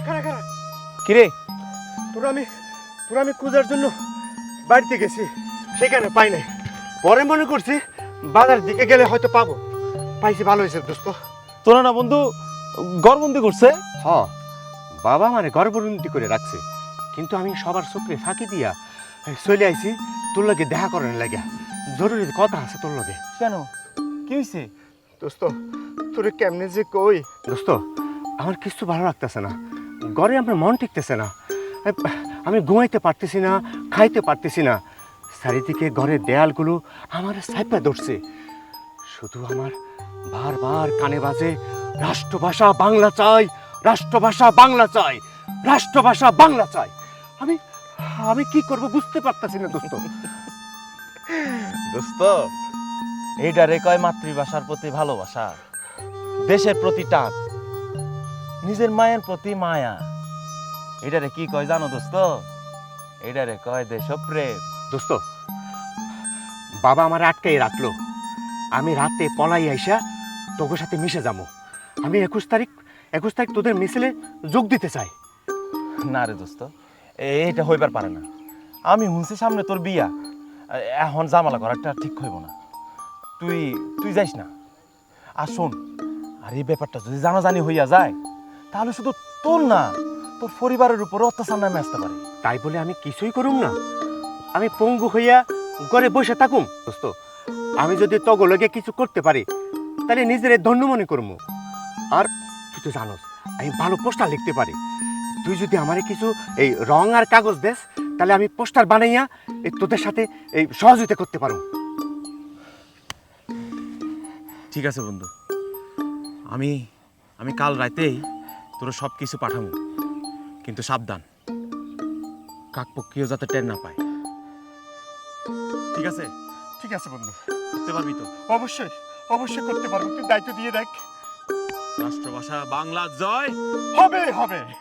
খারা খারা কিরে? তোরা আমি খোঁজার জন্য বাড়িতে গেছি, সেখানে পাই নাই। পরে মনে করছি বাজার দিকে গেলে হয়তো পাবো। পাইছি, ভালো হয়েছে দোস্ত। তোরা না বন্ধু গড়বন্দি করছে? হ, বাবা মানে গর্ভবতী করে রাখছে, কিন্তু আমি সবার চোখে ফাঁকি দিয়া চলে আইছি তোর লগে দেখা করার লাগে। জরুরি কথা আছে তোর লগে। কেন, কি হয়েছে? দোস্ত তোরে কেমনে যে কই। দোস্ত আমার কিছু ভালো লাগতেছে না, ঘরে আমার মন টিকতেছে না। আমি ঘুমাইতে পারতেছি না, খাইতে পারতেছি না। চারিদিকে ঘরের দেয়ালগুলো আমার সাইপা ধরছে। শুধু আমার বারবার কানে বাজে, রাষ্ট্রভাষা বাংলা চাই, রাষ্ট্রভাষা বাংলা চাই, রাষ্ট্রভাষা বাংলা চাই। আমি আমি কি করব বুঝতে পারতেছি না দোস্ত। দোস্ত, এইটারে কয় মাতৃভাষার প্রতি ভালোবাসা, দেশের প্রতি টান, নিজের মায়ের প্রতি মায়া। এটারে কি কয় জানো দোস্ত? এটারে কয় দেশপ্রেম। দোস্ত বাবা আমার আটকাই রাখলো, আমি রাতে পলাই আইসা তোর সাথে মিশে যাবো। আমি 21 তারিখ তোদের মিছিলে যোগ দিতে চাই। না রে দোস্ত, এইটা হইবার পারে না। আমি শুনছি সামনে তোর বিয়া, এখন জামালা করাটা ঠিক হইব না। তুই তুই যাইস না। আর শোন, আর এই ব্যাপারটা যদি জানাজানি হইয়া যায়, তাহলে শুধু তোর না, তোর পরিবারের উপর অত্যাচার নামে আসতে পারে। তাই বলে আমি কিছুই করুম না? আমি পঙ্গু হইয়া ঘরে বসে থাকুম? দোস্ত আমি যদি তগলগে কিছু করতে পারি তাহলে নিজের ধন্য মনে করবো। আর তুই তো জানোস আমি ভালো পোস্টার লিখতে পারি। তুই যদি আমারে কিছু এই রং আর কাগজ দেস, তাহলে আমি পোস্টার বানাইয়া এই তোদের সাথে এই সহযোগিতা করতে পারো। ঠিক আছে বন্ধু, আমি আমি কাল রাতেই তোর সব কিছু পাঠাবো, কিন্তু সাবধান, কাকপক্ষীয় যাতে টের না পায়। ঠিক আছে? ঠিক আছে বন্ধু, করতে পারবি তো? অবশ্যই অবশ্যই করতে পারবো। তুই দায়িত্ব দিয়ে দেখ। রাষ্ট্রভাষা বাংলা জয়। হবে হবে।